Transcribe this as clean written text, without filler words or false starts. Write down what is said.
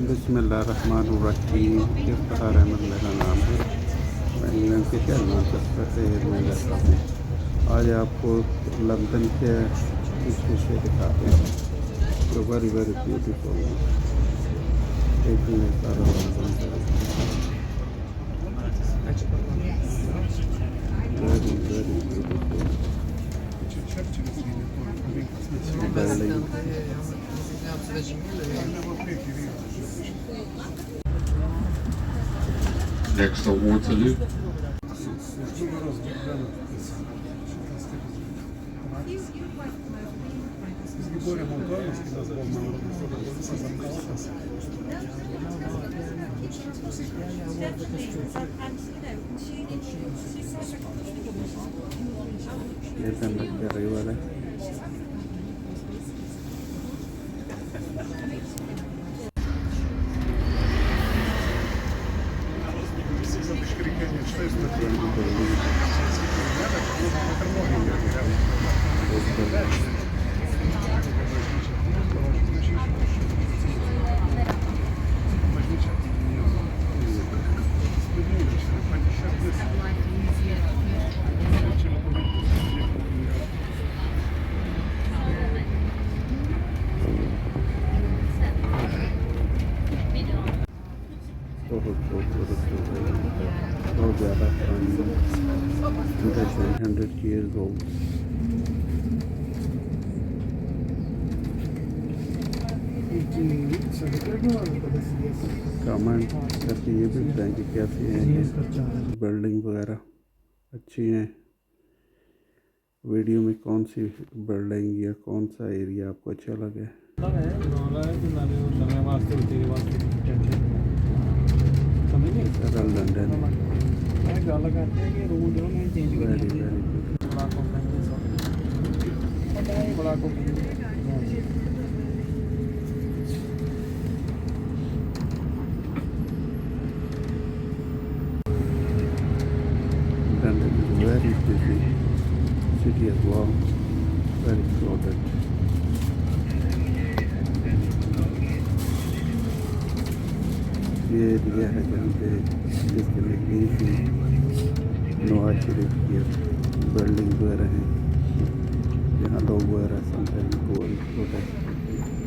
बिस्मिल्लाहिर्रहमानिर्रहीम। इफ्तार अहमद मेरा नाम है। मैं इंग्लैंड के शहर मैनचेस्टर शहर में रहता हूँ। आज आपको लंदन के कुछ हिस्से दिखाते हैं जो वेरी वेरी ब्यूटीफुल हैं। देखिए सारा London very very beautiful building. Next on Waterloo. ये तंदूर क्या रही वाला है? बहुत ज़्यादा पुरानी 100 years old। कमेंट करके ये भी बताएं कि कैसी हैं बिल्डिंग वगैरह अच्छी हैं। वीडियो में कौन सी बिल्डिंग या कौन सा एरिया आपको अच्छा लगे? London London is a very busy city as well, very crowded। ये एरिया है जहाँ पे जिसके नज़दीक ही नवाज शरीफ की बिल्डिंग वगैरह हैं जहाँ लोग वगैरह समटाइम गोल प्रोटेस्ट करते हैं।